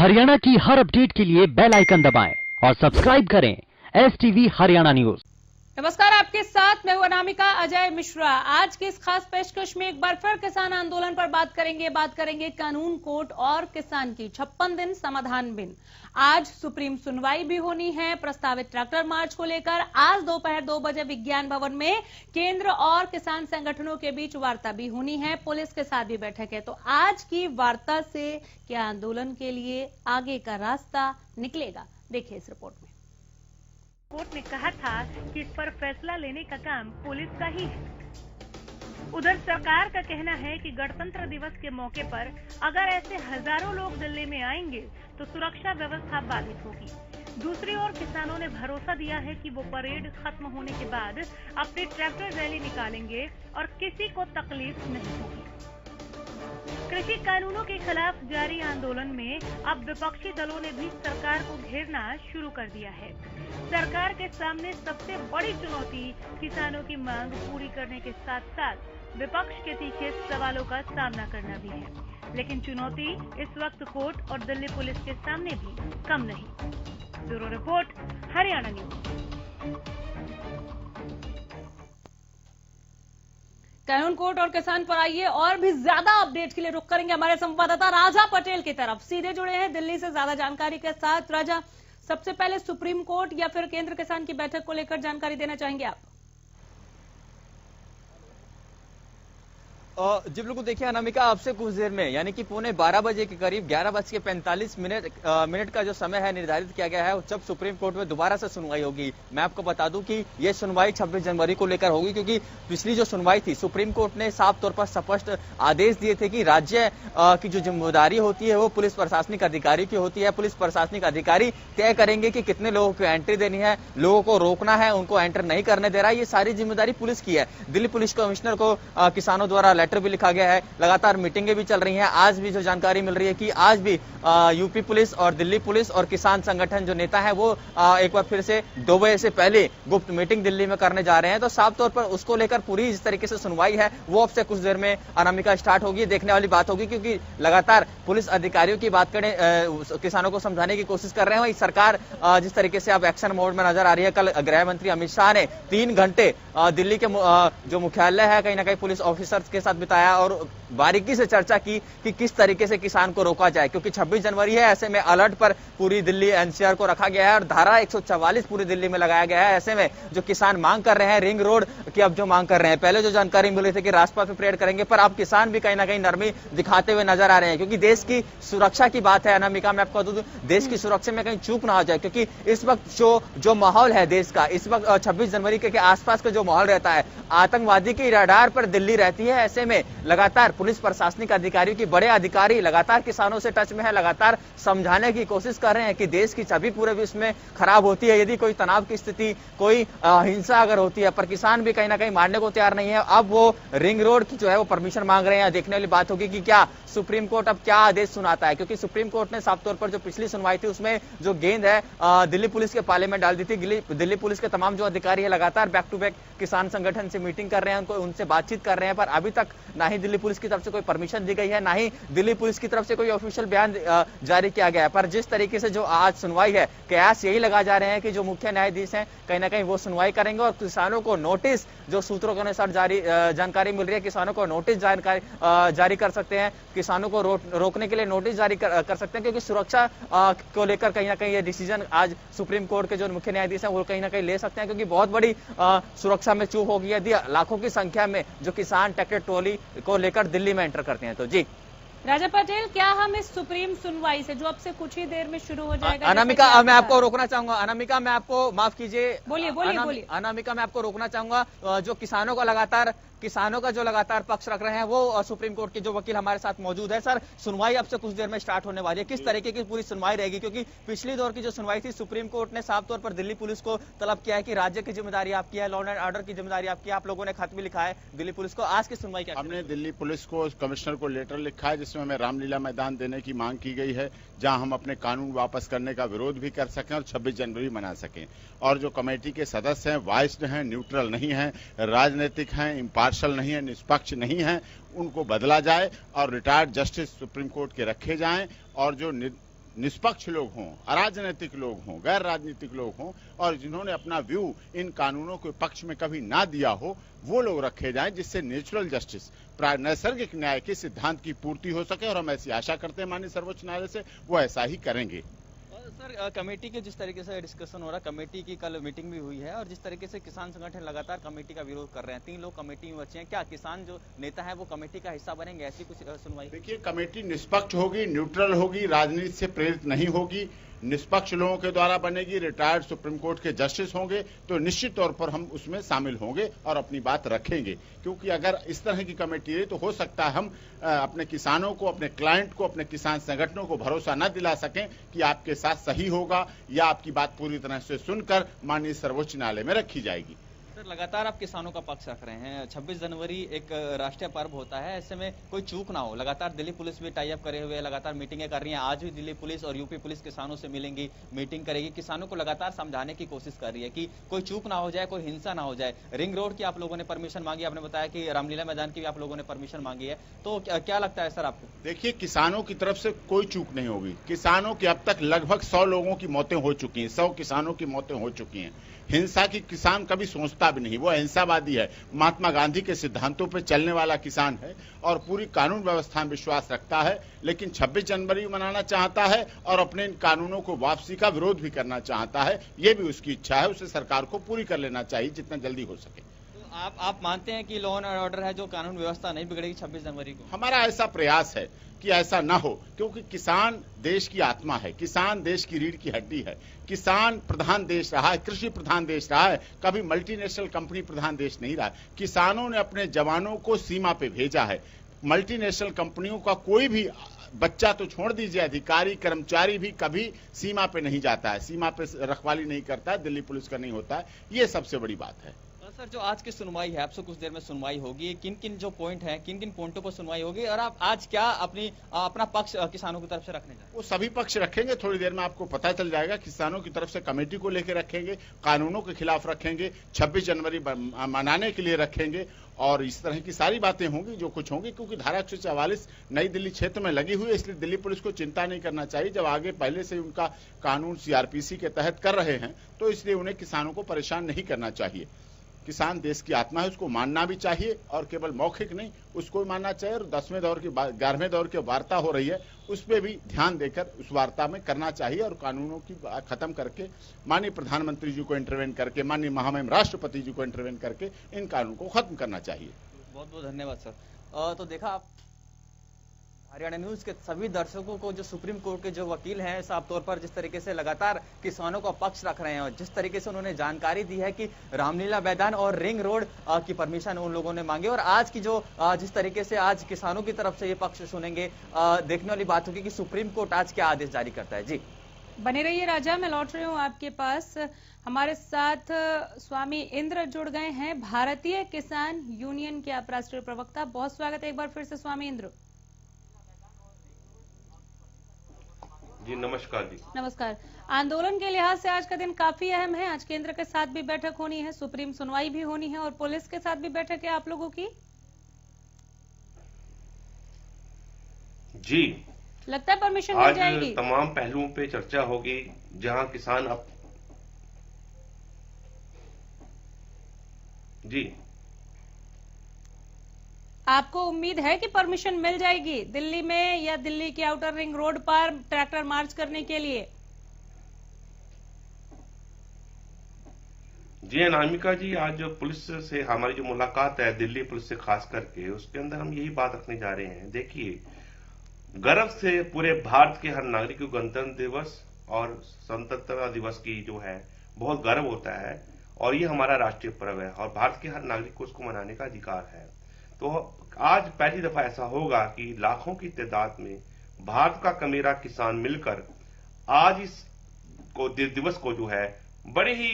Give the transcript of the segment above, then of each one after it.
हरियाणा की हर अपडेट के लिए बेल आइकन दबाएं और सब्सक्राइब करें STV हरियाणा न्यूज। नमस्कार, आपके साथ मैं हूं अनामिका अजय मिश्रा। आज की इस खास पेशकश में एक बार फिर किसान आंदोलन पर बात करेंगे कानून कोर्ट और किसान की 56 दिन समाधान बिन। आज सुप्रीम सुनवाई भी होनी है प्रस्तावित ट्रैक्टर मार्च को लेकर। आज दोपहर 2 बजे विज्ञान भवन में केंद्र और किसान संगठनों के बीच वार्ता भी होनी है, पुलिस के साथ भी बैठक है। तो आज की वार्ता से क्या आंदोलन के लिए आगे का रास्ता निकलेगा, देखिए इस रिपोर्ट में। कोर्ट ने कहा था कि इस पर फैसला लेने का काम पुलिस का ही है। उधर सरकार का कहना है कि गणतंत्र दिवस के मौके पर अगर ऐसे हजारों लोग दिल्ली में आएंगे तो सुरक्षा व्यवस्था बाधित होगी। दूसरी ओर किसानों ने भरोसा दिया है कि वो परेड खत्म होने के बाद अपनी ट्रैक्टर रैली निकालेंगे और किसी को तकलीफ नहीं होगी। कृषि कानूनों के खिलाफ जारी आंदोलन में अब विपक्षी दलों ने भी सरकार को घेरना शुरू कर दिया है। सरकार के सामने सबसे बड़ी चुनौती किसानों की मांग पूरी करने के साथ साथ विपक्ष के तीखे सवालों का सामना करना भी है। लेकिन चुनौती इस वक्त कोर्ट और दिल्ली पुलिस के सामने भी कम नहीं। Bureau report, Haryana news. कानून कोर्ट और किसान पर आइए और भी ज्यादा अपडेट के लिए रुख करेंगे हमारे संवाददाता राजा पटेल की तरफ। सीधे जुड़े हैं दिल्ली से ज्यादा जानकारी के साथ। राजा, सबसे पहले सुप्रीम कोर्ट या फिर केंद्र किसान की बैठक को लेकर जानकारी देना चाहेंगे आप? जी बिल्कुल, देखिए अनामिका, आपसे कुछ देर में यानी कि 11:15 बजे के करीब 11:45 का जो समय है निर्धारित किया गया है, जब सुप्रीम कोर्ट में दोबारा से सुनवाई होगी। मैं आपको बता दूं कि ये सुनवाई 26 जनवरी को लेकर होगी, क्योंकि पिछली जो सुनवाई थी सुप्रीम कोर्ट ने साफ तौर पर स्पष्ट आदेश दिए थे कि राज्य की जो जिम्मेदारी होती है वो पुलिस प्रशासनिक अधिकारी की होती है। पुलिस प्रशासनिक अधिकारी तय करेंगे कि कितने लोगों को एंट्री देनी है, लोगों को रोकना है, उनको एंटर नहीं करने दे रहा है, ये सारी जिम्मेदारी पुलिस की है। दिल्ली पुलिस कमिश्नर को किसानों द्वारा लेटर भी लिखा गया है, लगातार मीटिंगें भी चल रही हैं। आज भी जो जानकारी मिल रही है कि आज भी यूपी पुलिस और दिल्ली पुलिस और किसान संगठन जो नेता है वो एक बार फिर से 2 बजे से पहले गुप्त मीटिंग दिल्ली में करने जा रहे हैं। तो साफ तौर पर उसको लेकर पूरी जिस तरीके से सुनवाई है वो अब से कुछ देर में अनामिका स्टार्ट होगी। देखने वाली बात होगी, क्योंकि लगातार पुलिस अधिकारियों की बात करें, किसानों को समझाने की कोशिश कर रहे हैं। वही सरकार जिस तरीके से अब एक्शन मोड में नजर आ रही है। कल गृह मंत्री अमित शाह ने 3 घंटे दिल्ली के जो मुख्यालय है कहीं ना कहीं पुलिस ऑफिसर्स के साथ बिताया और बारीकी से चर्चा की कि किस तरीके से किसान को रोका जाए, क्योंकि 26 जनवरी है। ऐसे में अलर्ट पर पूरी दिल्ली NCR को रखा गया है और धारा 144 पूरी दिल्ली में लगाया गया है। ऐसे में जो किसान मांग कर रहे हैं रिंग रोड की, अब जो मांग कर रहे हैं, पहले जो जानकारी मिल रही थी कि राजपथ पे परेड करेंगे, पर अब किसान भी कहीं ना कहीं नरमी दिखाते हुए नजर आ रहे हैं, क्योंकि देश की सुरक्षा की बात है। अनामिका, मैं आपको बता दूं, देश की सुरक्षा में कहीं चूक ना हो जाए, क्योंकि इस वक्त जो माहौल है देश का, इस वक्त 26 जनवरी के आसपास का जो माहौल रहता है, आतंकवादी की रडार पर दिल्ली रहती है। ऐसे में लगातार पुलिस प्रशासनिक अधिकारियों की बड़े अधिकारी लगातार किसानों से टच में है, लगातार समझाने की कोशिश कर रहे हैं कि देश की छवि पूरे विश्व में खराब होती है यदि कोई तनाव की स्थिति, कोई हिंसा अगर होती है, पर किसान भी कहीं ना कहीं मानने को तैयार नहीं है। अब वो रिंग रोड की जो है वो परमिशन मांग रहे हैं। देखने वाली बात होगी कि क्या सुप्रीम कोर्ट अब क्या आदेश सुनाता है, क्योंकि सुप्रीम कोर्ट ने साफ तौर पर जो पिछली सुनवाई थी उसमें जो गेंद है दिल्ली पुलिस के पाले में डाल दी थी। दिल्ली पुलिस के तमाम जो अधिकारी है लगातार बैक टू बैक किसान संगठन से मीटिंग कर रहे हैं, उनसे बातचीत कर रहे हैं, पर अभी तक ना ही दिल्ली पुलिस की तरफ से कोई परमिशन दी गई है, ना ही दिल्ली पुलिस की तरफ से कोई ऑफिशियल बयान जारी किया गया है। पर जिस तरीके से जो आज सुनवाई है, कयास यही लगा जा रहे हैं कि जो मुख्य न्यायाधीश हैं कहीं ना कहीं वो सुनवाई करेंगे और किसानों को नोटिस, जो सूत्रों के अनुसार जानकारी मिल रही है, किसानों को नोटिस जारी कर सकते हैं, किसानों को रोकने के लिए नोटिस जारी कर सकते हैं, क्योंकि सुरक्षा को लेकर कहीं ना कहीं ये डिसीजन आज सुप्रीम कोर्ट के जो मुख्य न्यायाधीश हैं वो कहीं ना कहीं ले सकते हैं, क्योंकि बहुत बड़ी सुरक्षा में चूक होगी यदि लाखों की संख्या में जो किसान ट्रैक्टर ट्रॉली को लेकर दिल्ली में एंटर करते हैं। तो जी राजा पटेल, क्या हम इस सुप्रीम सुनवाई से जो अब से कुछ ही देर में शुरू हो जाएगा? अनामिका, मैं आपको रोकना चाहूंगा। अनामिका, मैं आपको माफ कीजिए, बोलिए। अनामिका, मैं आपको रोकना चाहूंगा। जो किसानों का जो लगातार पक्ष रख रहे हैं वो सुप्रीम कोर्ट के जो वकील हमारे साथ मौजूद है। सर, सुनवाई अब से कुछ देर में स्टार्ट होने वाली है, किस तरीके की पूरी सुनवाई रहेगी? क्योंकि पिछली दौर की जो सुनवाई थी सुप्रीम कोर्ट ने साफ तौर पर दिल्ली पुलिस को तलब किया है कि राज्य की जिम्मेदारी आपकी है, लॉ एंड ऑर्डर की जिम्मेदारी आपकी है। आप लोगों ने खत भी लिखा है दिल्ली पुलिस को। आज की सुनवाई क्या? हमने दिल्ली पुलिस को, कमिश्नर को लेटर लिखा है जिसमें हमें रामलीला मैदान देने की मांग की गई है, जहां हम अपने कानून वापस करने का विरोध भी कर सकें और 26 जनवरी मना सकें। और जो कमेटी के सदस्य हैं वाइस्ड हैं, न्यूट्रल नहीं हैं, राजनीतिक हैं, इम्पार्शल नहीं है, निष्पक्ष नहीं है, उनको बदला जाए और रिटायर्ड जस्टिस सुप्रीम कोर्ट के रखे जाएं और जो निष्पक्ष लोग हों, अराजनीतिक लोग हों, गैर राजनीतिक लोग हों और जिन्होंने अपना व्यू इन कानूनों के पक्ष में कभी ना दिया हो, वो लोग रखे जाएं जिससे नेचुरल जस्टिस, नैसर्गिक न्याय के सिद्धांत की पूर्ति हो सके। और हम ऐसी आशा करते हैं माननीय सर्वोच्च न्यायालय से वो ऐसा ही करेंगे। सर, कमेटी के जिस तरीके से डिस्कशन हो रहा है, कमेटी की कल मीटिंग भी हुई है और जिस तरीके से किसान संगठन लगातार कमेटी का विरोध कर रहे हैं, 3 लोग कमेटी में बचे हैं, क्या किसान जो नेता है वो कमेटी का हिस्सा बनेंगे? ऐसी कुछ सुनवाई? देखिए, कमेटी निष्पक्ष होगी, न्यूट्रल होगी, राजनीति से प्रेरित नहीं होगी, निष्पक्ष लोगों के द्वारा बनेगी, रिटायर्ड सुप्रीम कोर्ट के जस्टिस होंगे, तो निश्चित तौर पर हम उसमें शामिल होंगे और अपनी बात रखेंगे। क्योंकि अगर इस तरह की कमेटी रही तो हो सकता है हम अपने किसानों को, अपने क्लाइंट को, अपने किसान संगठनों को भरोसा न दिला सकें कि आपके साथ सही होगा या आपकी बात पूरी तरह से सुनकर माननीय सर्वोच्च न्यायालय में रखी जाएगी। सर, लगातार आप किसानों का पक्ष रख रहे हैं। 26 जनवरी एक राष्ट्रीय पर्व होता है, ऐसे में कोई चूक ना हो। लगातार दिल्ली पुलिस भी टाई अप करे हुए लगातार मीटिंगें कर रही हैं। आज भी दिल्ली पुलिस और यूपी पुलिस किसानों से मिलेंगी, मीटिंग करेगी, किसानों को लगातार समझाने की कोशिश कर रही है कि कोई चूक ना हो जाए, कोई हिंसा ना हो जाए। रिंग रोड की आप लोगों ने परमिशन मांगी, आपने बताया कि रामलीला मैदान की भी आप लोगों ने परमिशन मांगी है, तो क्या लगता है सर आपको? देखिए, किसानों की तरफ से कोई चूक नहीं होगी। किसानों की अब तक लगभग 100 लोगों की मौतें हो चुकी हैं, 100 किसानों की मौतें हो चुकी हैं। हिंसा की किसान कभी सोचता भी नहीं, वो अहिंसावादी है, महात्मा गांधी के सिद्धांतों पर चलने वाला किसान है और पूरी कानून व्यवस्था में विश्वास रखता है। लेकिन 26 जनवरी मनाना चाहता है और अपने इन कानूनों को वापसी का विरोध भी करना चाहता है। ये भी उसकी इच्छा है, उसे सरकार को पूरी कर लेना चाहिए जितना जल्दी हो सके। तो आप मानते हैं कि लॉ एंड ऑर्डर है जो कानून व्यवस्था नहीं बिगड़ेगी 26 जनवरी को? हमारा ऐसा प्रयास है कि ऐसा ना हो, क्योंकि किसान देश की आत्मा है, किसान देश की रीढ़ की हड्डी है। किसान प्रधान देश रहा है, कृषि प्रधान देश रहा है, कभी मल्टीनेशनल कंपनी प्रधान देश नहीं रहा। किसानों ने अपने जवानों को सीमा पे भेजा है। मल्टीनेशनल कंपनियों का कोई भी बच्चा तो छोड़ दीजिए, अधिकारी कर्मचारी भी कभी सीमा पे नहीं जाता है, सीमा पे रखवाली नहीं करता है, दिल्ली पुलिस का नहीं होता है। ये सबसे बड़ी बात है। सर, जो आज की सुनवाई है, आपसे कुछ देर में सुनवाई होगी, किन किन जो पॉइंट हैं, किन किन पॉइंटों पर सुनवाई होगी और आप आज क्या अपना पक्ष किसानों की तरफ से रखने जाएंगे? वो सभी पक्ष रखेंगे, थोड़ी देर में आपको पता चल जाएगा। किसानों की तरफ से कमेटी को लेकर रखेंगे, कानूनों के खिलाफ रखेंगे, 26 जनवरी मनाने के लिए रखेंगे और इस तरह की सारी बातें होंगी जो कुछ होंगी। क्योंकि धारा 144 नई दिल्ली क्षेत्र में लगी हुई है, इसलिए दिल्ली पुलिस को चिंता नहीं करना चाहिए। जब आगे पहले से उनका कानून सीआरपीसी के तहत कर रहे हैं तो इसलिए उन्हें किसानों को परेशान नहीं करना चाहिए। किसान देश की आत्मा है, उसको मानना भी चाहिए और केवल मौखिक नहीं, उसको मानना चाहिए। और 10वें दौर की 11वें दौर की वार्ता हो रही है, उस पर भी ध्यान देकर उस वार्ता में करना चाहिए और कानूनों की खत्म करके माननीय प्रधानमंत्री जी को इंटरवेन करके, माननीय महामहिम राष्ट्रपति जी को इंटरवेन करके इन कानूनों को खत्म करना चाहिए। बहुत बहुत धन्यवाद सर। तो देखा आप हरियाणा न्यूज के सभी दर्शकों को, जो सुप्रीम कोर्ट के जो वकील हैं, साफ तौर पर जिस तरीके से लगातार किसानों का पक्ष रख रहे हैं और जिस तरीके से उन्होंने जानकारी दी है कि रामलीला मैदान और रिंग रोड की परमिशन उन लोगों ने मांगी और आज की जो जिस तरीके से आज किसानों की तरफ से ये पक्ष सुनेंगे, देखने वाली बात होगी कि सुप्रीम कोर्ट आज क्या आदेश जारी करता है। जी बने रहिए राजा, मैं लौट रही हूँ आपके पास। हमारे साथ स्वामी इंद्र जुड़ गए हैं, भारतीय किसान यूनियन के आप राष्ट्रीय प्रवक्ता। बहुत स्वागत है एक बार फिर से स्वामी इंद्र। जी नमस्कार। जी नमस्कार। आंदोलन के लिहाज से आज का दिन काफी अहम है। आज केंद्र के साथ भी बैठक होनी है, सुप्रीम सुनवाई भी होनी है और पुलिस के साथ भी बैठक है आप लोगों की। जी लगता है परमिशन मिल जाएगी? आज तमाम पहलुओं पे चर्चा होगी, जहां किसान जी आपको उम्मीद है कि परमिशन मिल जाएगी दिल्ली में या दिल्ली के आउटर रिंग रोड पर ट्रैक्टर मार्च करने के लिए? जी अनामिका जी, आज जो पुलिस से हमारी जो मुलाकात है दिल्ली पुलिस से खास करके, उसके अंदर हम यही बात रखने जा रहे हैं। देखिए, गर्व से पूरे भारत के हर नागरिक को गणतंत्र दिवस और स्वतंत्रता दिवस की जो है बहुत गर्व होता है और ये हमारा राष्ट्रीय पर्व है और भारत के हर नागरिक को उसको मनाने का अधिकार है। तो आज पहली दफा ऐसा होगा कि लाखों की तादाद में भारत का कमेरा किसान मिलकर आज इस दिवस को जो है बड़े ही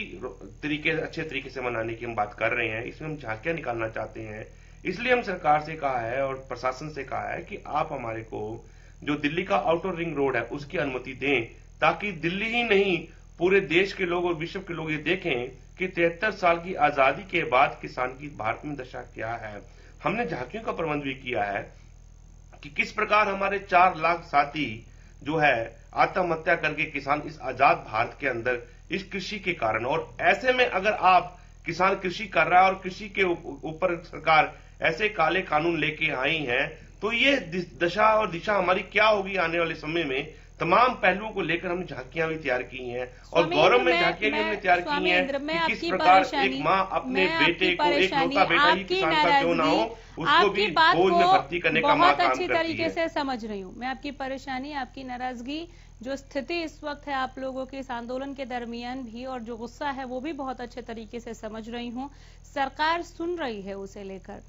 अच्छे तरीके से मनाने की हम बात कर रहे हैं। इसमें हम झांकियां निकालना चाहते हैं। इसलिए हम सरकार से कहा है और प्रशासन से कहा है कि आप हमारे को जो दिल्ली का आउटर रिंग रोड है उसकी अनुमति दें, ताकि दिल्ली ही नहीं पूरे देश के लोग और विश्व के लोग ये देखें कि 73 साल की आजादी के बाद किसान की भारत में दशा क्या है। हमने झांकियों का प्रबंध भी किया है कि किस प्रकार हमारे 4 लाख साथी जो है आत्महत्या करके किसान इस आजाद भारत के अंदर इस कृषि के कारण, और ऐसे में अगर आप किसान कृषि कर रहा है और कृषि के ऊपर सरकार ऐसे काले कानून लेके आई है, तो ये दशा और दिशा हमारी क्या होगी आने वाले समय में। तमाम पहलुओं को लेकर हमने झांकियां भी तैयार की हैं और गौरव में झांकियां भी हमने तैयार की हैं कि किस प्रकार एक मां अपने बेटे को, एक लौता बेटा ही किसान का क्यों ना हो, उसको भी फौज में भर्ती करने का मां काम बहुत करती अच्छी तरीके है। से समझ रही हूँ मैं आपकी परेशानी, आपकी नाराजगी, जो स्थिति इस वक्त है आप लोगों के इस आंदोलन के दरमियान भी, और जो गुस्सा है वो भी बहुत अच्छे तरीके से समझ रही हूँ। सरकार सुन रही है उसे लेकर।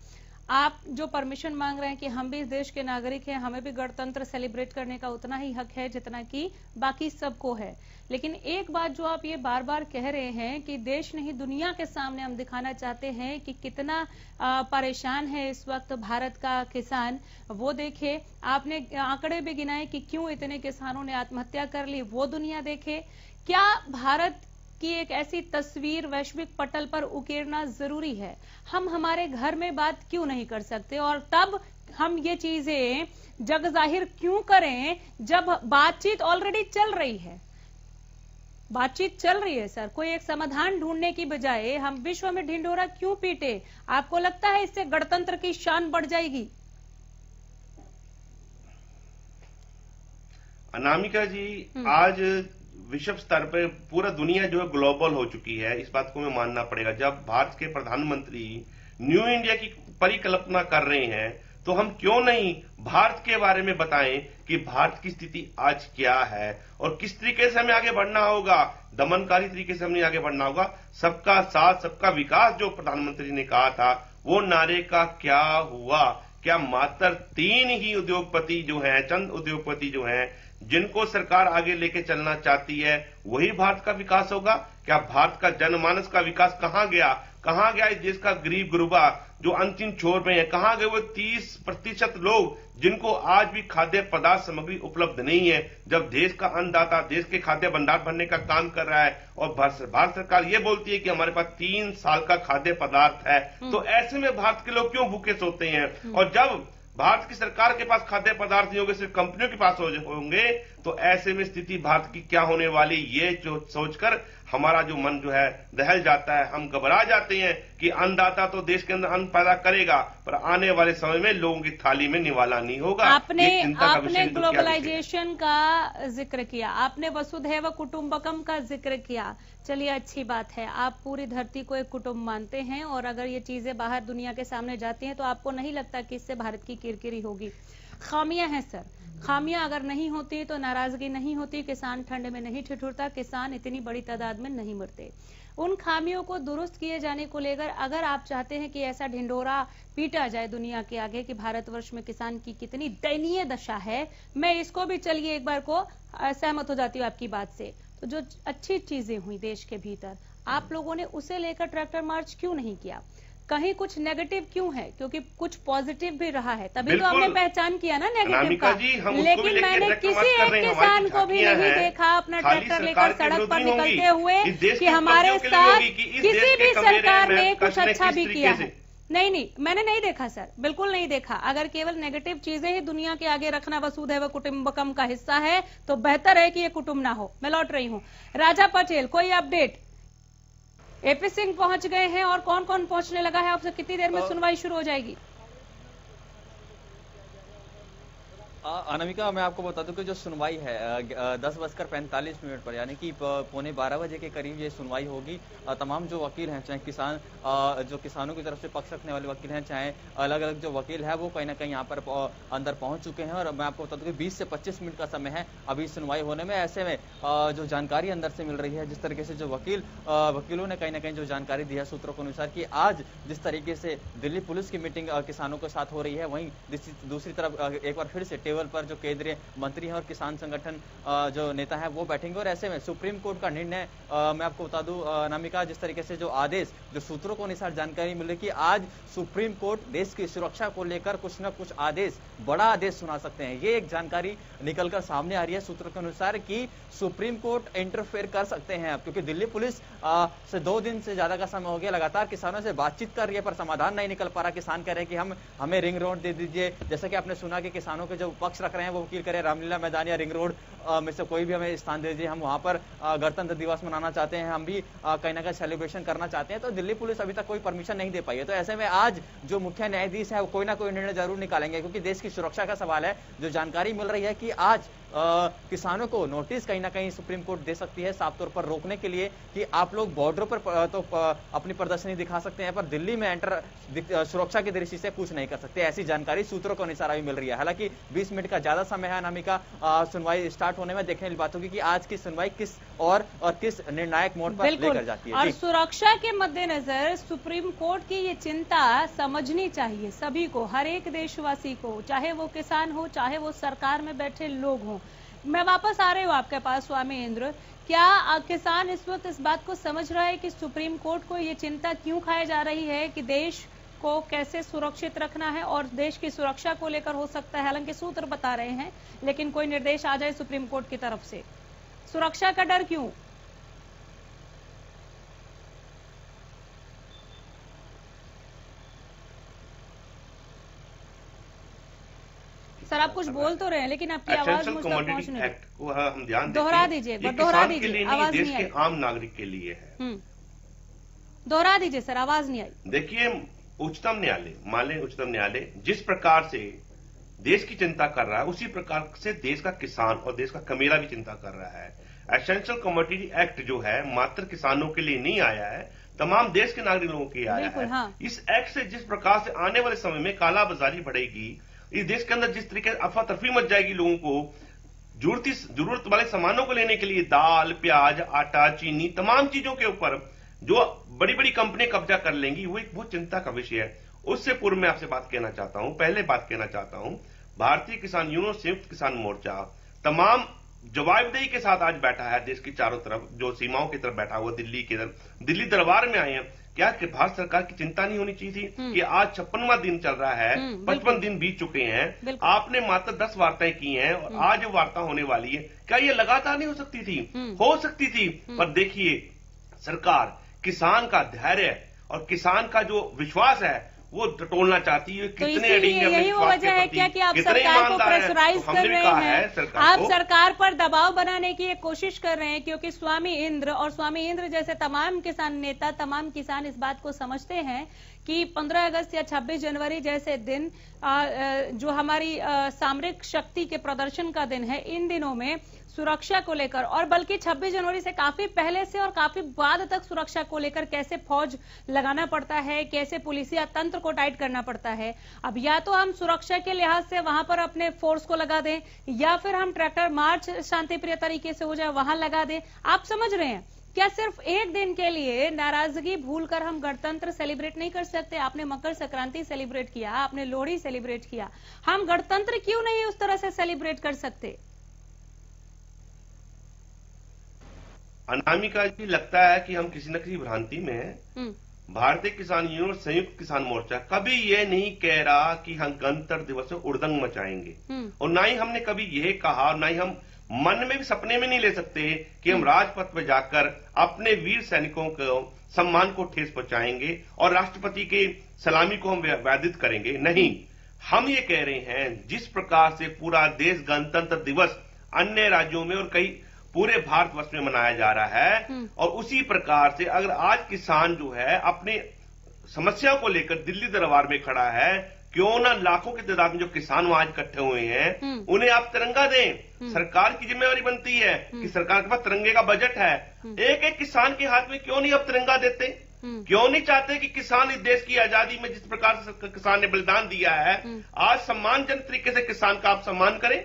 आप जो परमिशन मांग रहे हैं कि हम भी इस देश के नागरिक हैं, हमें भी गणतंत्र सेलिब्रेट करने का उतना ही हक है जितना कि बाकी सबको है। लेकिन एक बात जो आप ये बार बार कह रहे हैं कि देश नहीं दुनिया के सामने हम दिखाना चाहते हैं कि कितना परेशान है इस वक्त भारत का किसान, वो देखे। आपने आंकड़े भी गिनाए कि क्यों इतने किसानों ने आत्महत्या कर ली, वो दुनिया देखे। क्या भारत की एक ऐसी तस्वीर वैश्विक पटल पर उकेरना जरूरी है? हम हमारे घर में बात क्यों नहीं कर सकते, और तब हम ये चीजें जग जाहिर क्यों करें जब बातचीत ऑलरेडी चल रही है? बातचीत चल रही है सर, कोई एक समाधान ढूंढने की बजाय हम विश्व में ढिंढोरा क्यों पीटे? आपको लगता है इससे गणतंत्र की शान बढ़ जाएगी? अनामिका जी, आज विश्व स्तर पर पूरा दुनिया जो है ग्लोबल हो चुकी है, इस बात को हमें मानना पड़ेगा। जब भारत के प्रधानमंत्री न्यू इंडिया की परिकल्पना कर रहे हैं, तो हम क्यों नहीं भारत के बारे में बताएं कि भारत की स्थिति आज क्या है और किस तरीके से हमें आगे बढ़ना होगा। दमनकारी तरीके से हमें आगे बढ़ना होगा। सबका साथ सबका विकास जो प्रधानमंत्री ने कहा था, वो नारे का क्या हुआ? क्या मात्र 3 ही उद्योगपति जो हैं, चंद उद्योगपति जो हैं, जिनको सरकार आगे लेके चलना चाहती है, वही भारत का विकास होगा? क्या भारत का जनमानस का विकास कहां गया? कहां गया इस देश का गरीब गुरबा जो अंतिम छोर पे है? कहां गए वो 30% लोग जिनको आज भी खाद्य पदार्थ सामग्री उपलब्ध नहीं है, जब देश का अन्नदाता देश के खाद्य भंडार भरने का काम कर रहा है और भारत सरकार ये बोलती है कि हमारे पास 3 साल का खाद्य पदार्थ है। तो ऐसे में भारत के लोग क्यों भूखे सोते हैं? और जब भारत की सरकार के पास खाद्य पदार्थ नहीं होंगे, सिर्फ कंपनियों के पास होंगे, तो ऐसे में स्थिति भारत की क्या होने वाली, ये जो सोचकर हमारा जो मन जो है दहल जाता है। हम घबरा जाते हैं कि अन्नदाता तो देश के अंदर अन्न पैदा करेगा, पर आने वाले समय में लोगों की थाली में निवाला नहीं होगा। आपने ग्लोबलाइजेशन का जिक्र किया, आपने वसुधैव कुटुंबकम का जिक्र किया। चलिए, अच्छी बात है, आप पूरी धरती को एक कुटुंब मानते हैं, और अगर ये चीजें बाहर दुनिया के सामने जाती हैं तो आपको नहीं लगता कि इससे भारत की किरकिरी होगी। खामियां हैं सर, खामियां अगर नहीं होती तो नाराजगी नहीं होती, किसान ठंड में नहीं ठिठुरता, किसान इतनी बड़ी तादाद में नहीं मरते। उन खामियों को दुरुस्त किए जाने को लेकर अगर आप चाहते हैं कि ऐसा ढिंढोरा पीटा जाए दुनिया के आगे कि भारतवर्ष में किसान की कितनी दयनीय दशा है, मैं इसको भी चलिए एक बार को सहमत हो जाती हूँ आपकी बात से। तो जो अच्छी चीजें हुई देश के भीतर, आप लोगों ने उसे लेकर ट्रैक्टर मार्च क्यों नहीं किया? कहीं कुछ नेगेटिव क्यों है? क्योंकि कुछ पॉजिटिव भी रहा है, तभी तो हमने पहचान किया ना नेगेटिव का। लेकिन मैंने किसी एक किसान को भी नहीं देखा अपना ट्रैक्टर लेकर सड़क पर निकलते हुए कि हमारे साथ किसी भी सरकार ने कुछ अच्छा भी किया है। नहीं, मैंने नहीं देखा सर, बिल्कुल नहीं देखा। अगर केवल नेगेटिव चीजें ही दुनिया के आगे रखना वसुधैव कुटुंबकम का हिस्सा है तो बेहतर है कि ये कुटुंब ना हो। मैं लौट रही हूँ। राजा पटेल, कोई अपडेट? एपी सिंह पहुंच गए हैं और कौन कौन पहुंचने लगा है? आपसे कितनी देर में सुनवाई शुरू हो जाएगी? अनामिका, मैं आपको बता दूं कि जो सुनवाई है 10:45 पर, यानी कि 11:15 के करीब ये सुनवाई होगी। तमाम जो वकील हैं, चाहे किसान जो किसानों की तरफ से पक्ष रखने वाले वकील हैं, चाहे अलग अलग जो वकील है, वो कहीं ना कहीं यहाँ पर अंदर पहुंच चुके हैं। और मैं आपको बता दूं कि 20 से 25 मिनट का समय है अभी सुनवाई होने में। ऐसे में जो जानकारी अंदर से मिल रही है, जिस तरीके से जो वकीलों ने कहीं ना कहीं जो जानकारी दी है सूत्रों के अनुसार कि आज जिस तरीके से दिल्ली पुलिस की मीटिंग किसानों के साथ हो रही है, वहीं दूसरी तरफ एक बार फिर से टेबल पर जो केंद्रीय मंत्री हैं और किसान संगठन जो नेता हैं वो बैठेंगे। और ऐसे में सुप्रीम कोर्ट का निर्णय, मैं आपको बता दूं अनामिका, जिस तरीके से जो आदेश, जो सूत्रों को अनुसार जानकारी मिली कि आज सुप्रीम कोर्ट देश की सुरक्षा को लेकर कुछ न कुछ आदेश, बड़ा आदेश सुना सकते हैं। ये एक जानकारी निकलकर सामने आ रही है सूत्रों के अनुसार कि सुप्रीम कोर्ट इंटरफेयर कर सकते हैं अब, क्योंकि दिल्ली पुलिस से 2 दिन से ज्यादा का समय हो गया लगातार किसानों से बातचीत कर रही है, पर समाधान नहीं निकल पा रहा। किसान कह रहे हैं कि हमें रिंग रोड दे दीजिए। जैसा कि आपने सुना कि किसानों के जो पक्ष रख रहे हैं वो वकील करें रामलीला मैदान या रिंग रोड में से कोई भी हमें स्थान दे दीजिए, हम वहां पर गणतंत्र दिवस मनाना चाहते हैं, हम भी कहीं ना कहीं सेलिब्रेशन करना चाहते हैं। तो दिल्ली पुलिस अभी तक कोई परमिशन नहीं दे पाई है। तो ऐसे में आज जो मुख्य न्यायाधीश है वो कोई ना कोई निर्णय जरूर निकालेंगे, क्योंकि देश की सुरक्षा का सवाल है। जो जानकारी मिल रही है कि आज किसानों को नोटिस कहीं ना कहीं सुप्रीम कोर्ट दे सकती है साफ तौर पर रोकने के लिए कि आप लोग बॉर्डरों पर तो अपनी प्रदर्शनी दिखा सकते हैं, पर दिल्ली में एंटर सुरक्षा की दृष्टि से कुछ नहीं कर सकते। ऐसी जानकारी सूत्रों को अनुसार अभी मिल रही है। हालांकि 20 मिनट का ज्यादा समय है अनामिका सुनवाई स्टार्ट होने में, देखने की बात होगी कि आज की सुनवाई किस और किस निर्णायक मोड़ पर लेकर जाती है। और सुरक्षा के मद्देनजर सुप्रीम कोर्ट की ये चिंता समझनी चाहिए सभी को, हर एक देशवासी को, चाहे वो किसान हो चाहे वो सरकार में बैठे लोग हों। मैं वापस आ रही हूँ आपके पास स्वामी इंद्र, क्या किसान इस वक्त इस बात को समझ रहा है कि सुप्रीम कोर्ट को ये चिंता क्यों खाई जा रही है कि देश को कैसे सुरक्षित रखना है और देश की सुरक्षा को लेकर हो सकता है, हालांकि सूत्र बता रहे हैं, लेकिन कोई निर्देश आ जाए सुप्रीम कोर्ट की तरफ से, सुरक्षा का डर क्यों? सर आप कुछ बोल तो रहे हैं लेकिन आपकी आवाज मुझ तक पहुंच नहीं रही। को हम ध्यान दोहरा दीजिए, दोहरा दीजिए, आवाज देश नहीं के आई। आम नागरिक के लिए है। दोहरा दीजिए सर, आवाज नहीं आई। देखिए, उच्चतम न्यायालय, मान लें उच्चतम न्यायालय जिस प्रकार से देश की चिंता कर रहा है, उसी प्रकार से देश का किसान और देश का कमेला भी चिंता कर रहा है। एसेंशियल कमोडिटी एक्ट जो है मात्र किसानों के लिए नहीं आया है, तमाम देश के नागरिकों के लिए आया है। हाँ। इस एक्ट से जिस प्रकार से आने वाले समय में कालाबाजारी बढ़ेगी, इस देश के अंदर जिस तरीके से अफरा तफरी मच जाएगी, लोगों को जरूरत वाले सामानों को लेने के लिए दाल, प्याज, आटा, चीनी, तमाम चीजों के ऊपर जो बड़ी बड़ी कंपनियां कब्जा कर लेंगी, वो चिंता का विषय है। उससे पूर्व मैं आपसे बात कहना चाहता हूं, पहले बात कहना चाहता हूं, भारतीय किसान यूनियन, संयुक्त किसान मोर्चा तमाम जवाबदेही के साथ आज बैठा है देश की चारों तरफ, जो सीमाओं की तरफ बैठा हुआ, दिल्ली दरबार में आए हैं। क्या कि भारत सरकार की चिंता नहीं होनी चाहिए थी कि आज 56वां दिन चल रहा है, 55 दिन बीत चुके हैं, आपने मात्र 10 वार्ताएं की हैं और आज वार्ता होने वाली है, क्या ये लगातार नहीं हो सकती थी? हो सकती थी, पर देखिए सरकार किसान का धैर्य और किसान का जो विश्वास है वो टटोलना चाहती है। तो इसीलिए यही वो वजह है क्या कि आप सरकार को प्रेशराइज कर रहे हैं, आप सरकार पर दबाव बनाने की एक कोशिश कर रहे हैं, क्योंकि स्वामी इंद्र जैसे तमाम किसान नेता, तमाम किसान इस बात को समझते हैं कि 15 अगस्त या 26 जनवरी जैसे दिन जो हमारी सामरिक शक्ति के प्रदर्शन का दिन है, इन दिनों में सुरक्षा को लेकर, और बल्कि 26 जनवरी से काफी पहले से और काफी बाद तक सुरक्षा को लेकर कैसे फौज लगाना पड़ता है, कैसे पुलिसिया तंत्र को टाइट करना पड़ता है। अब या तो हम सुरक्षा के लिहाज से वहां पर अपने फोर्स को लगा दें, या फिर हम ट्रैक्टर मार्च शांतिप्रिय तरीके से हो जाए वहां लगा दें। आप समझ रहे हैं क्या सिर्फ एक दिन के लिए नाराजगी भूलकर हम गणतंत्र सेलिब्रेट नहीं कर सकते? आपने मकर संक्रांति सेलिब्रेट किया, आपने लोहड़ी सेलिब्रेट किया, हम गणतंत्र क्यों नहीं उस तरह से सेलिब्रेट कर सकते? अनामिका जी, लगता है कि हम किसी न किसी भ्रांति में हैं। भारतीय किसान यूनियन, संयुक्त किसान मोर्चा कभी ये नहीं कह रहा कि हम गणतंत्र दिवस में उड़दंग मचाएंगे, और ना ही हमने कभी यह कहा, और ना ही हम मन में भी सपने में नहीं ले सकते कि हम राजपथ पर जाकर अपने वीर सैनिकों को सम्मान को ठेस पहुंचाएंगे और राष्ट्रपति के सलामी को हम व्यादित करेंगे। नहीं, हम ये कह रहे हैं जिस प्रकार से पूरा देश गणतंत्र दिवस अन्य राज्यों में और कई पूरे भारतवर्ष में मनाया जा रहा है, और उसी प्रकार से अगर आज किसान जो है अपने समस्याओं को लेकर दिल्ली दरबार में खड़ा है, क्यों ना लाखों की तादाद में जो किसान वहां इकट्ठे हुए हैं उन्हें आप तिरंगा दें। सरकार की जिम्मेवारी बनती है कि सरकार के पास तिरंगे का बजट है, एक एक किसान के हाथ में क्यों नहीं आप तिरंगा देते? क्यों नहीं चाहते कि किसान इस देश की आजादी में जिस प्रकार से किसान ने बलिदान दिया है, आज सम्मानजनक तरीके से किसान का आप सम्मान करें?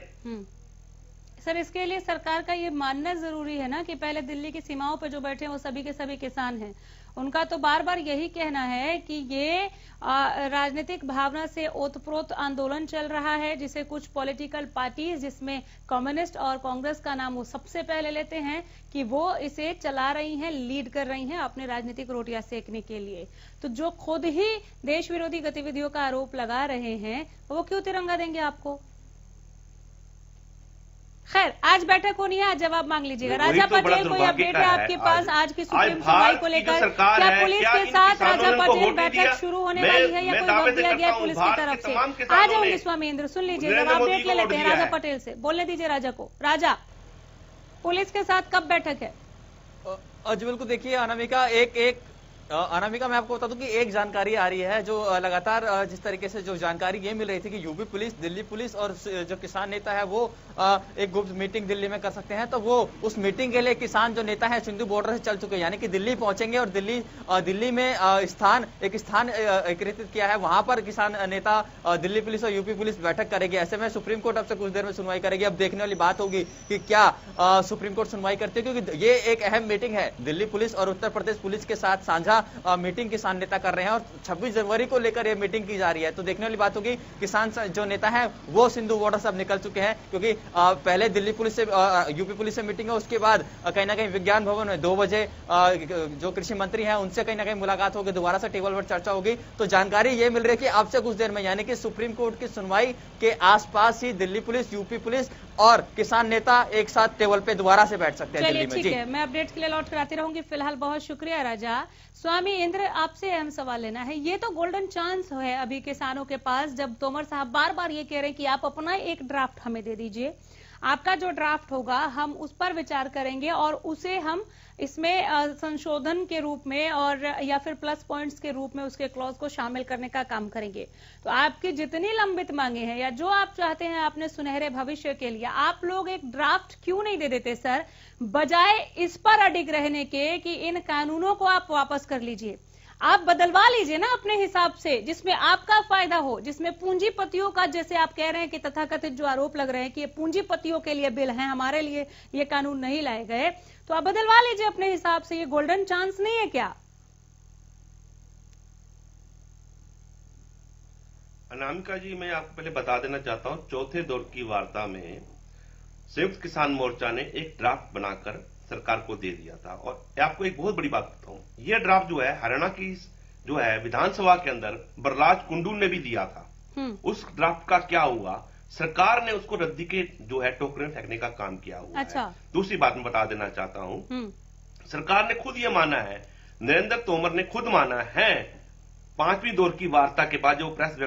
सर, इसके लिए सरकार का ये मानना जरूरी है ना कि पहले दिल्ली की सीमाओं पर जो बैठे हैं वो सभी के सभी किसान हैं। उनका तो बार बार यही कहना है कि ये राजनीतिक भावना से ओतप्रोत आंदोलन चल रहा है, जिसे कुछ पॉलिटिकल पार्टीज, जिसमें कम्युनिस्ट और कांग्रेस का नाम वो सबसे पहले लेते हैं, कि वो इसे चला रही हैं, लीड कर रही हैं अपने राजनीतिक रोटियां सेकने के लिए। तो जो खुद ही देश विरोधी गतिविधियों का आरोप लगा रहे हैं, वो क्यों तिरंगा देंगे आपको? खैर, आज बैठक होनी है, आज जवाब मांग लीजिएगा। वही राजा तो बड़ा पटेल, कोई दुर्भाग्य अपडेट का है है आपके पास आज की सुप्रीम आज सुनवाई भारत को की जो लेकर? सरकार क्या है, पुलिस क्या के इन साथ किसानों राजा ने उनको पटेल वोट नहीं बैठक दिया? शुरू होने मैं- वाली है या मैं कोई दावे रोक से दिया गया करता हूं, पुलिस की भारत तरफ के से? तमाम आ किसानों जाएंगे ने स्वामी इंद्र, सुन लीजिए, नरेंद्र जवाब मोदी अपडेट को ले वोट लेते हैं दिया राजा है। पटेल से। बोलने दीजिए राजा को। राजा, पुलिस के साथ कब बैठक है? जी बिल्कुल, देखिए अनामिका, मैं आपको बता दूं कि एक जानकारी आ रही है जो लगातार जिस तरीके से जो जानकारी ये मिल रही थी कि यूपी पुलिस, दिल्ली पुलिस और जो किसान नेता है वो एक गुप्त मीटिंग दिल्ली में कर सकते हैं, तो वो उस मीटिंग के लिए किसान जो नेता है सिंधु बॉर्डर से चल चुके हैं, यानी कि दिल्ली पहुंचेंगे और दिल्ली में एक स्थान एकत्रित किया है, वहां पर किसान नेता दिल्ली पुलिस और यूपी पुलिस बैठक करेगी। ऐसे में सुप्रीम कोर्ट अब से कुछ देर में सुनवाई करेगी। अब देखने वाली बात होगी कि क्या सुप्रीम कोर्ट सुनवाई करती है, क्योंकि ये एक अहम मीटिंग है। दिल्ली पुलिस और उत्तर प्रदेश पुलिस के साथ साझा मीटिंग किसान नेता कर रहे हैं और 26 जनवरी को लेकर यह मीटिंग की जा रही है। तो देखने वाली बात होगी, किसान जो नेता है वो सिंधु बॉर्डर से अब निकल चुके हैं, क्योंकि पहले दिल्ली पुलिस से यूपी पुलिस से मीटिंग है, उसके बाद कहीं ना कहीं विज्ञान भवन में 2 बजे जो कृषि मंत्री हैं उनसे कहीं ना कहीं मुलाकात होगी, दोबारा से टेबल पर चर्चा होगी। तो जानकारी ये मिल रही है कि अब से कुछ देर में, यानी कि सुप्रीम कोर्ट की सुनवाई के आसपास ही दिल्ली पुलिस, यूपी पुलिस और किसान नेता एक साथ टेबल पे दोबारा से बैठ सकते हैं दिल्ली में। ठीक है, मैं अपडेट के लिए लौट कर आती रहूंगी। फिलहाल बहुत शुक्रिया राजा। स्वामी इंद्र, आपसे अहम सवाल लेना है। ये तो गोल्डन चांस है अभी किसानों के पास, जब तोमर साहब बार बार ये कह रहे हैं कि आप अपना एक ड्राफ्ट हमें दे दीजिए, आपका जो ड्राफ्ट होगा हम उस पर विचार करेंगे और उसे हम इसमें संशोधन के रूप में और या फिर प्लस पॉइंट्स के रूप में उसके क्लॉज को शामिल करने का काम करेंगे। तो आपकी जितनी लंबित मांगे हैं या जो आप चाहते हैं अपने सुनहरे भविष्य के लिए, आप लोग एक ड्राफ्ट क्यों नहीं दे देते सर, बजाय इस पर अडिग रहने के कि इन कानूनों को आप वापस कर लीजिए, आप बदलवा लीजिए ना अपने हिसाब से, जिसमें आपका फायदा हो, जिसमें पूंजीपतियों का, जैसे आप कह रहे हैं कि तथाकथित जो आरोप लग रहे हैं कि ये पूंजीपतियों के लिए बिल है, हमारे लिए ये कानून नहीं लाए गए, तो आप बदलवा लीजिए अपने हिसाब से। ये गोल्डन चांस नहीं है क्या? अनामिका जी, मैं आपको पहले बता देना चाहता हूं, चौथे दौर की वार्ता में संयुक्त किसान मोर्चा ने एक ड्राफ्ट बनाकर सरकार को दे दिया था। और आपको एक बहुत बड़ी बात बताऊं, यह ड्राफ्ट जो है हरियाणा की जो है विधानसभा के अंदर बरलाज कुंडू ने भी दिया था। उस ड्राफ्ट का क्या हुआ, सरकार ने उसको रद्दी के जो है टोकरे फेंकने का काम किया हुआ है। दूसरी बात मैं बता देना चाहता हूं, सरकार ने खुद ये माना है, नरेंद्र तोमर ने खुद माना है, 5वीं दौर की वार्ता के बाद जो प्रेस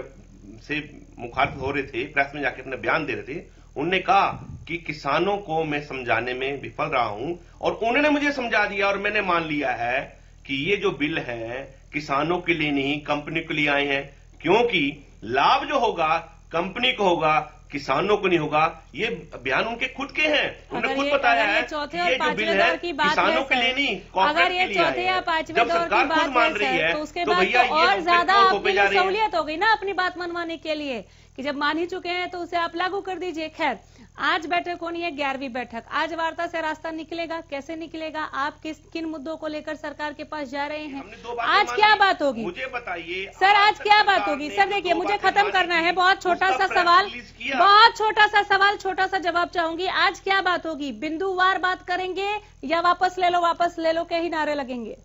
से मुखातिब हो रहे थे, प्रेस में जाके अपने बयान दे रहे थे, उन्होंने कहा कि किसानों को मैं समझाने में विफल रहा हूं और उन्होंने मुझे समझा दिया और मैंने मान लिया है कि ये जो बिल है किसानों के लिए नहीं, कंपनी के लिए आए हैं, क्योंकि लाभ जो होगा कंपनी को होगा, किसानों को नहीं होगा। ये बयान उनके खुद के हैं, उन्होंने खुद बताया है कि ये जो बिल है किसानों के लिए नहीं, अगर ये चौथे या 5वें दौर की बात है तो उसके बाद तो और ज्यादा आपके लिए सहूलियत हो गई ना अपनी बात मनवाने के लिए, कि जब मान ही चुके हैं तो उसे आप लागू कर दीजिए। खैर, आज बैठक होनी है, 11वीं बैठक। आज वार्ता से रास्ता निकलेगा, कैसे निकलेगा, आप किन मुद्दों को लेकर सरकार के पास जा रहे हैं, आज क्या बात होगी मुझे बताइए सर, आज क्या बात होगी सर? देखिए, मुझे खत्म करना है, बहुत छोटा सा सवाल, बहुत छोटा सा सवाल, छोटा सा जवाब चाहूंगी। आज क्या बात होगी, बिंदुवार बात करेंगे या वापस ले लो के ही नारे लगेंगे?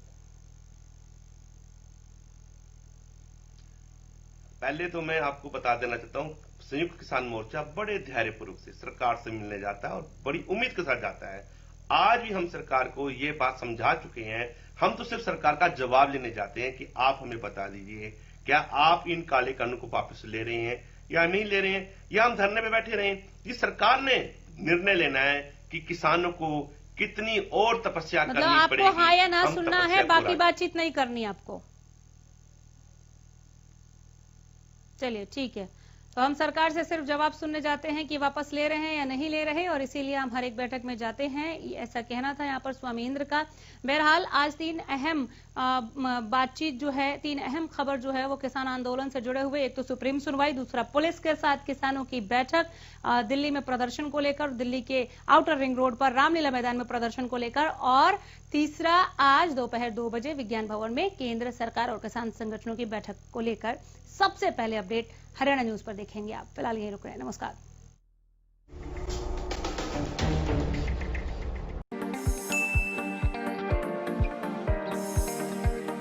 पहले तो मैं आपको बता देना चाहता हूं, संयुक्त किसान मोर्चा बड़े धैर्यपूर्वक से सरकार से मिलने जाता है और बड़ी उम्मीद के साथ जाता है। आज भी हम सरकार को ये बात समझा चुके हैं, हम तो सिर्फ सरकार का जवाब लेने जाते हैं कि आप हमें बता दीजिए, क्या आप इन काले कानून को वापस ले रहे हैं या नहीं ले रहे हैं, या हम धरने में बैठे रहे। ये सरकार ने निर्णय लेना है कि किसानों को कितनी और तपस्या करनी पड़ेगी। आपको हाँ या ना सुनना है, बाकी बातचीत नहीं करनी आपको। चलिए ठीक है, तो हम सरकार से सिर्फ जवाब सुनने जाते हैं कि वापस ले रहे हैं या नहीं ले रहे, और इसीलिए हम हर एक बैठक में जाते हैं, ऐसा कहना था यहाँ पर स्वामी इंद्र का। बहरहाल आज 3 अहम बातचीत जो है, 3 अहम खबर जो है वो किसान आंदोलन से जुड़े हुए, एक तो सुप्रीम सुनवाई, दूसरा पुलिस के साथ किसानों की बैठक, दिल्ली में प्रदर्शन को लेकर, दिल्ली के आउटर रिंग रोड पर रामलीला मैदान में प्रदर्शन को लेकर, और तीसरा आज दोपहर 2 बजे विज्ञान भवन में केंद्र सरकार और किसान संगठनों की बैठक को लेकर सबसे पहले अपडेट हरियाणा न्यूज पर देखेंगे आप। फिलहाल यही रुक रहे हैं, नमस्कार।